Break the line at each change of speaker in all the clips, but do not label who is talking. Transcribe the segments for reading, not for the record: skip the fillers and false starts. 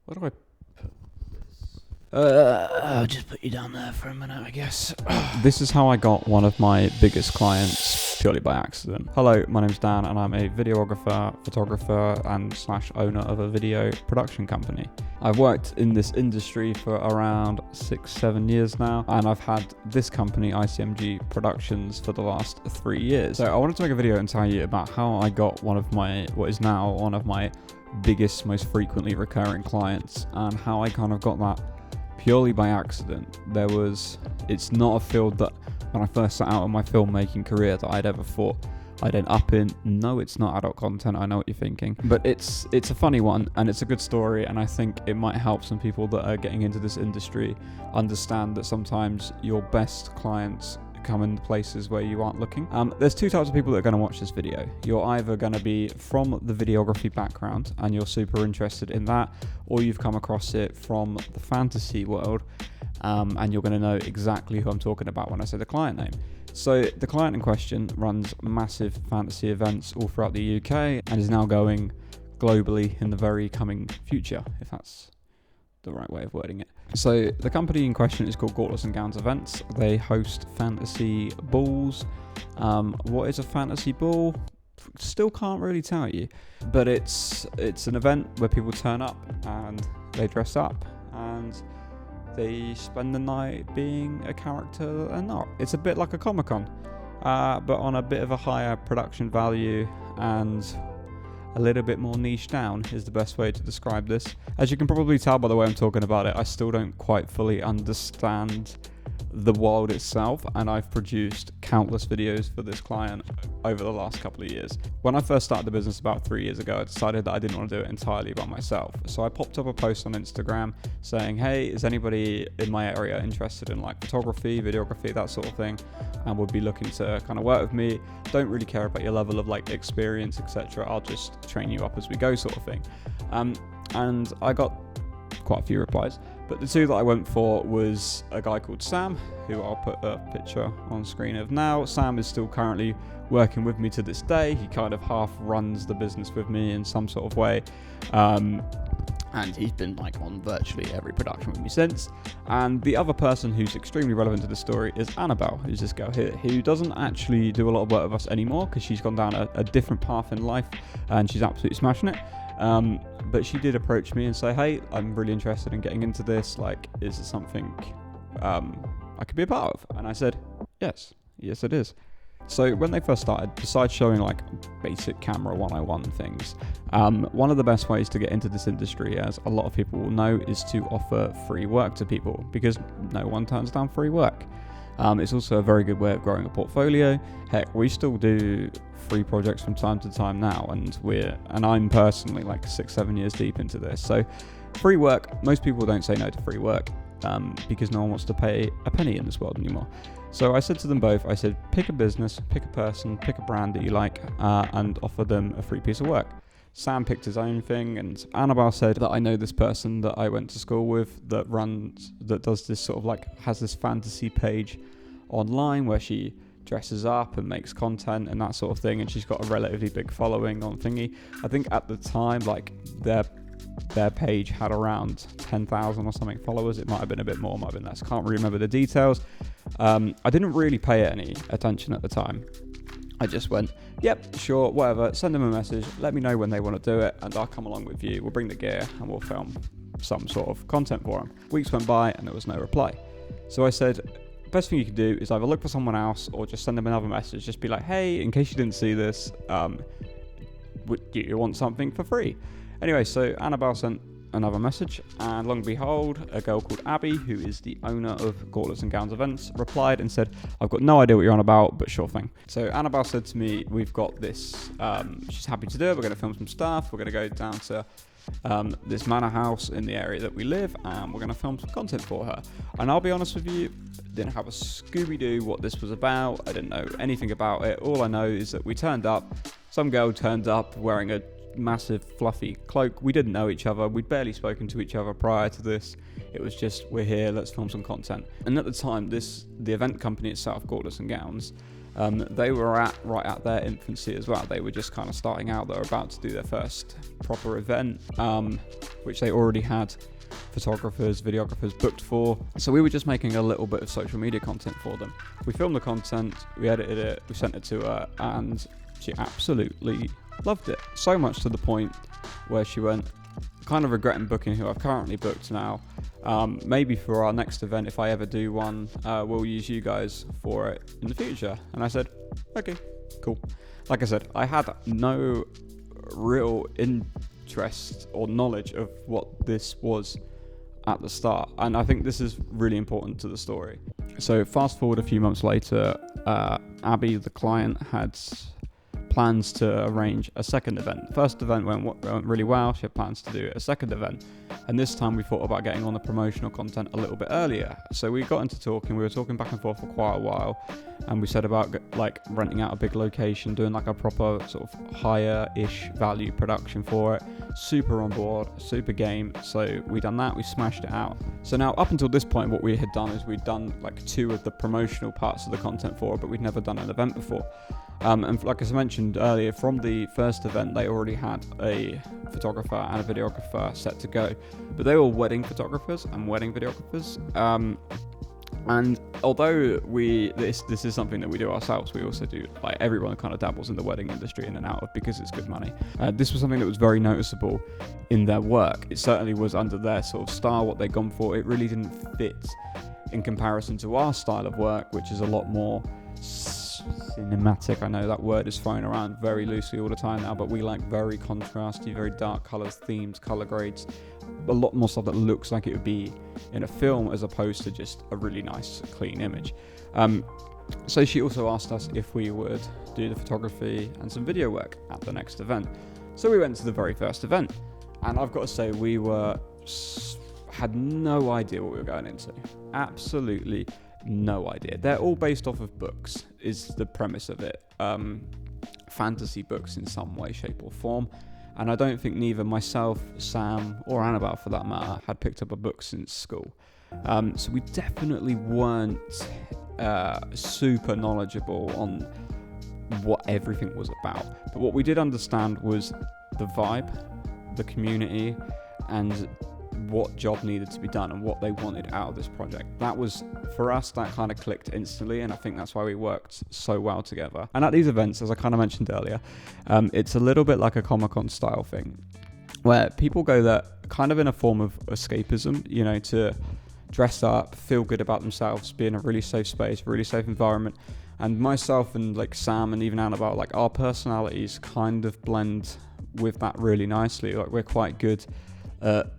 Where do I put this? I'll just put you down there for a minute, I guess. This is how I got one of my biggest clients purely by accident. Hello, my name's Dan and I'm a videographer, photographer and / owner of a video production company. I've worked in this industry for around 6-7 years now, and I've had this company, ICMG Productions, for the last 3 years. So I wanted to make a video and tell you about how I got what is now one of my biggest, most frequently recurring clients, and how I kind of got that purely by accident. It's not a field that when I first set out in my filmmaking career that I'd ever thought I'd end up in. No, it's not adult content, I know what you're thinking, but it's a funny one and it's a good story, and I think it might help some people that are getting into this industry understand that sometimes your best clients come in places where you aren't looking. There's two types of people that are going to watch this video. You're either going to be from the videography background and you're super interested in that, or you've come across it from the fantasy world, and you're going to know exactly who I'm talking about when I say the client name. So the client in question runs massive fantasy events all throughout the UK and is now going globally in the very coming future, if that's the right way of wording it. So the company in question is called Gauntlets and Gowns Events. They host fantasy balls. What is a fantasy ball? Still can't really tell you, but it's an event where people turn up and they dress up and they spend the night being a character that they're not. It's a bit like a Comic-Con, but on a bit of a higher production value and a little bit more niche down is the best way to describe this. As you can probably tell by the way I'm talking about it, I still don't quite fully understand the world itself, and I've produced countless videos for this client over the last couple of years. When I first started the business about 3 years ago, I decided that I didn't want to do it entirely by myself. So I popped up a post on Instagram saying, hey, is anybody in my area interested in like photography, videography, that sort of thing, and would be looking to kind of work with me? Don't really care about your level of like experience, etc. I'll just train you up as we go, sort of thing. And I got quite a few replies, but the two that I went for was a guy called Sam, who I'll put a picture on screen of now. Sam is still currently working with me to this day. He kind of half runs the business with me in some sort of way, and he's been like on virtually every production with me since. And the other person who's extremely relevant to the story is Annabelle, who's this girl here, who doesn't actually do a lot of work with us anymore because she's gone down a different path in life and she's absolutely smashing it. But she did approach me and say, hey, I'm really interested in getting into this. Like, is it something I could be a part of? And I said, yes it is. So when they first started, besides showing like basic camera 101 things, one of the best ways to get into this industry, as a lot of people will know, is to offer free work to people, because no one turns down free work. It's also a very good way of growing a portfolio. Heck, we still do free projects from time to time now, and I'm personally like 6-7 years deep into this. So free work, most people don't say no to free work, because no one wants to pay a penny in this world anymore. So I said to them both, I said, pick a business, pick a person, pick a brand that you like, and offer them a free piece of work. Sam picked his own thing, and Annabelle said that I know this person that I went to school with that does this sort of like, has this fantasy page online where she dresses up and makes content and that sort of thing, and she's got a relatively big following on thingy. I think at the time, like, their page had around 10,000 or something followers. It might have been a bit more, might have been less, can't really remember the details. I didn't really pay it any attention at the time. I just went, yep, sure, whatever, send them a message, let me know when they want to do it, and I'll come along with you. We'll bring the gear and we'll film some sort of content for them. Weeks went by and there was no reply. So I said, best thing you can do is either look for someone else or just send them another message. Just be like, hey, in case you didn't see this, would you want something for free? Anyway, so Annabelle sent another message, and lo and behold, a girl called Abby, who is the owner of Gauntlets and Gowns Events, replied and said, I've got no idea what you're on about, but sure thing. So Annabelle said to me, we've got this, she's happy to do it, we're going to film some stuff, we're going to go down to this manor house in the area that we live, and we're going to film some content for her. And I'll be honest with you, didn't have a Scooby-Doo what this was about. I didn't know anything about it. All I know is that we turned up, some girl turned up wearing a massive fluffy cloak. We didn't know each other. We'd barely spoken to each other prior to this. It was just, we're here, let's film some content. And at the time, the event company itself, Gauntlets and Gowns, They were right at their infancy as well. They were just kind of starting out. They were about to do their first proper event, which they already had photographers, videographers booked for. So we were just making a little bit of social media content for them. We filmed the content, we edited it, we sent it to her, and she absolutely loved it. So much to the point where she went, kind of regretting booking who I've currently booked now. Maybe for our next event, if I ever do one, we'll use you guys for it in the future. And I said, okay, cool. Like I said, I had no real interest or knowledge of what this was at the start, and I think this is really important to the story. So fast forward a few months later, Abby, the client, had plans to arrange a second event. The first event went really well. She had plans to do a second event, and this time we thought about getting on the promotional content a little bit earlier. So we got into talking. We were talking back and forth for quite a while, and we said about like renting out a big location, doing like a proper sort of higher-ish value production for it. Super on board, super game. So we done that. We smashed it out. So now up until this point, what we had done is we'd done like 2 of the promotional parts of the content for it, but we'd never done an event before. And like I mentioned earlier, from the first event, they already had a photographer and a videographer set to go, but they were wedding photographers and wedding videographers. And although this is something that we do ourselves, we also do, like everyone kind of dabbles in the wedding industry in and out of because it's good money. This was something that was very noticeable in their work. It certainly was under their sort of style, what they'd gone for. It really didn't fit in comparison to our style of work, which is a lot more cinematic. I know that word is thrown around very loosely all the time now, but we like very contrasty, very dark colours, themes, colour grades, a lot more stuff that looks like it would be in a film as opposed to just a really nice, clean image. So she also asked us if we would do the photography and some video work at the next event. So we went to the very first event, and I've got to say we had no idea what we were going into. Absolutely no idea. They're all based off of books, is the premise of it. Fantasy books in some way, shape or form. And I don't think neither myself, Sam, or Annabelle for that matter, had picked up a book since school. So we definitely weren't super knowledgeable on what everything was about. But what we did understand was the vibe, the community, and what job needed to be done and what they wanted out of this project. That was, for us, that kind of clicked instantly, and I think that's why we worked so well together. And at these events, as I kind of mentioned earlier, it's a little bit like a Comic-Con style thing, where people go there kind of in a form of escapism, you know, to dress up, feel good about themselves, be in a really safe space, really safe environment. And myself and like Sam and even Annabelle, like our personalities kind of blend with that really nicely. Like we're quite good at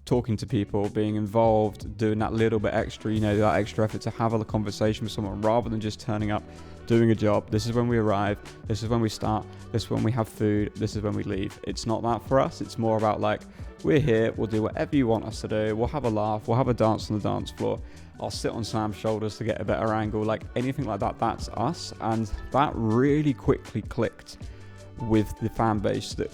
talking to people, being involved, doing that little bit extra, you know, that extra effort to have a conversation with someone rather than just turning up, doing a job. This is when we arrive, this is when we start, this is when we have food, this is when we leave. It's not that for us. It's more about like, we're here, we'll do whatever you want us to do, we'll have a laugh, we'll have a dance on the dance floor, I'll sit on Sam's shoulders to get a better angle, like anything like that, that's us. And that really quickly clicked with the fan base that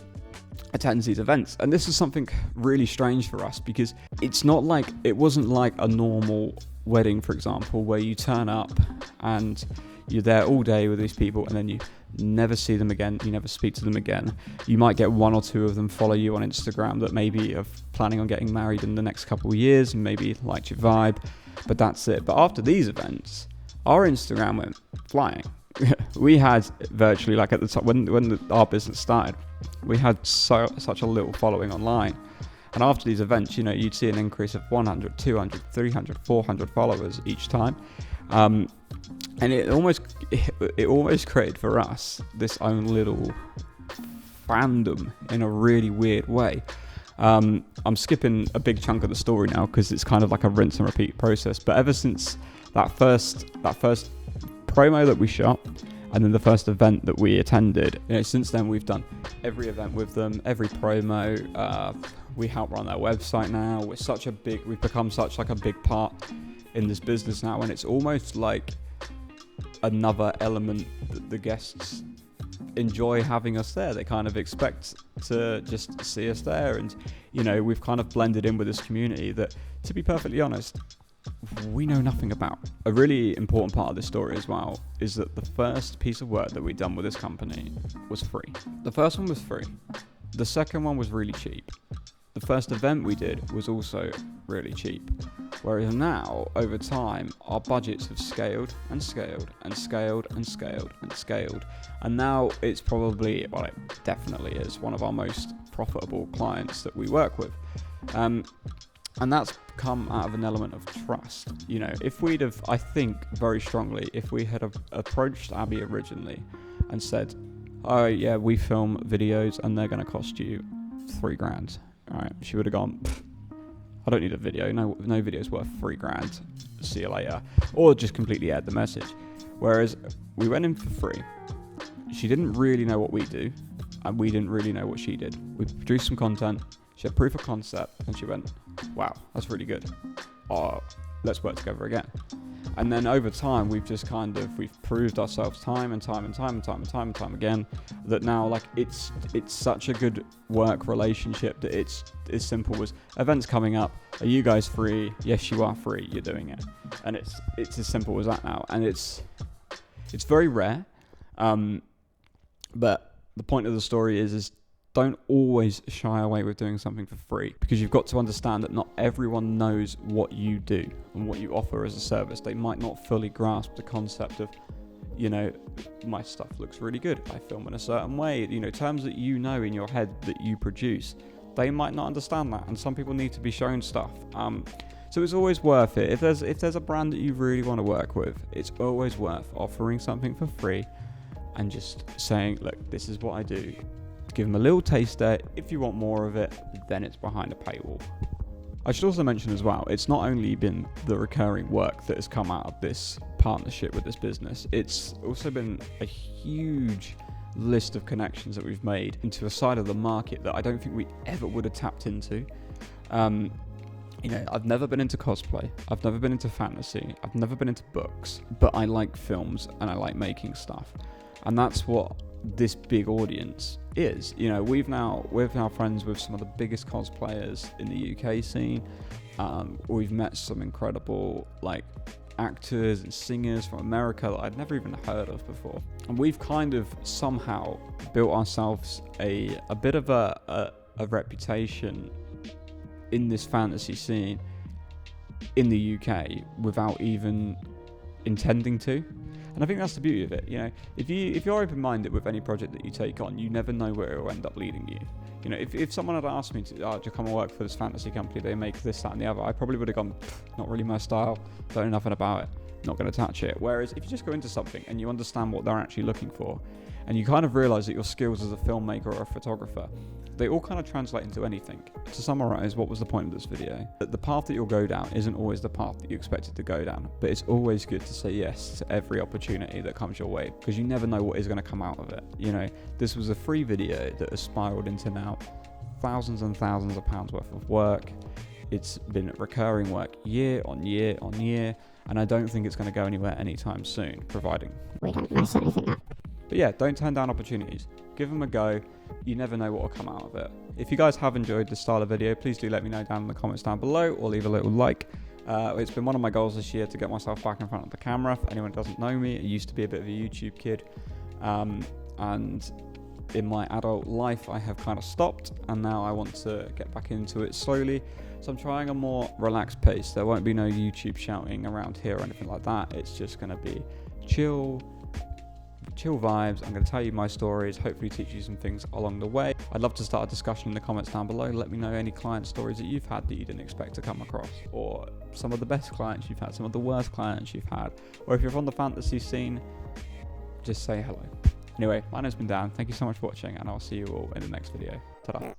attends these events. And this is something really strange for us because it wasn't like a normal wedding, for example, where you turn up and you're there all day with these people and then you never see them again, you never speak to them again. You might get 1 or 2 of them follow you on Instagram that maybe are planning on getting married in the next couple of years and maybe liked your vibe, but that's it. But after these events, our Instagram went flying. We had virtually, like at the top, when our business started, we had such a little following online. And after these events, you know, you'd see an increase of 100, 200, 300, 400 followers each time. And it almost created for us this own little fandom in a really weird way. I'm skipping a big chunk of the story now because it's kind of like a rinse and repeat process. But ever since that first promo that we shot, and then the first event that we attended, you know, since then we've done every event with them, every promo. We help run their website now. We've become such like a big part in this business now, and it's almost like another element that the guests enjoy having us there. They kind of expect to just see us there, and you know, we've kind of blended in with this community that, to be perfectly honest, we know nothing about. A really important part of this story as well is that the first piece of work that we'd done with this company was free. The first one was free. The second one was really cheap. The first event we did was also really cheap. Whereas now, over time, our budgets have scaled and scaled and scaled and scaled and scaled. And now it's probably, well, it definitely is one of our most profitable clients that we work with. And that's come out of an element of trust. You know, if we'd have, I think very strongly, if we had approached Abby originally and said, oh yeah, we film videos and they're going to cost you $3,000. All right, she would have gone, I don't need a video. No video's worth $3,000. See you later. Or just completely aired the message. Whereas we went in for free. She didn't really know what we do, and we didn't really know what she did. We produced some content. She had proof of concept, and she went, wow, that's really good. Oh, let's work together again. And then over time, we've proved ourselves time and time again that now, like, it's such a good work relationship that it's as simple as events coming up. Are you guys free? Yes, you are free. You're doing it. And it's as simple as that now. And it's very rare. But the point of the story is don't always shy away with doing something for free, because you've got to understand that not everyone knows what you do and what you offer as a service. They might not fully grasp the concept of, you know, my stuff looks really good, I film in a certain way, you know, terms that you know in your head that you produce. They might not understand that, and some people need to be shown stuff. So it's always worth it. If there's a brand that you really want to work with, it's always worth offering something for free and just saying, look, this is what I do. Give them a little taster. If you want more of it, then it's behind a paywall. I should also mention as well, it's not only been the recurring work that has come out of this partnership with this business, it's also been a huge list of connections that we've made into a side of the market that I don't think we ever would have tapped into. You know, I've never been into cosplay, I've never been into fantasy, I've never been into books, but I like films and I like making stuff. And that's what this big audience is. You know, we're now friends with some of the biggest cosplayers in the UK scene. We've met some incredible like actors and singers from America that I'd never even heard of before. And we've kind of somehow built ourselves a bit of a reputation in this fantasy scene in the UK without even intending to. And I think that's the beauty of it. You know, if you're open-minded with any project that you take on, you never know where it will end up leading you. You know, if someone had asked me to come and work for this fantasy company, they make this, that and the other, I probably would have gone, not really my style, don't know nothing about it, not going to touch it. Whereas if you just go into something and you understand what they're actually looking for, and you kind of realize that your skills as a filmmaker or a photographer, they all kind of translate into anything. To summarize, what was the point of this video? That the path that you'll go down isn't always the path that you expected to go down, but it's always good to say yes to every opportunity that comes your way, because you never know what is going to come out of it. You know, this was a free video that has spiraled into now thousands and thousands of pounds worth of work. It's been recurring work year on year on year, and I don't think it's going to go anywhere anytime soon, providing
we don't mess anything up.
But yeah, don't turn down opportunities. Give them a go. You never know what will come out of it. If you guys have enjoyed this style of video, please do let me know down in the comments down below, or leave a little like. It's been one of my goals this year to get myself back in front of the camera. For anyone who doesn't know me, I used to be a bit of a YouTube kid. And in my adult life, I have kind of stopped, and now I want to get back into it slowly. So I'm trying a more relaxed pace. There won't be no YouTube shouting around here or anything like that. It's just going to be chill vibes. I'm going to tell you my stories, hopefully teach you some things along the way. I'd love to start a discussion in the comments down below. Let me know any client stories that you've had that you didn't expect to come across, or some of the best clients you've had, some of the worst clients you've had, or if you're from the fantasy scene, just say hello. Anyway, my name's been Dan. Thank you so much for watching, and I'll see you all in the next video. Ta-da.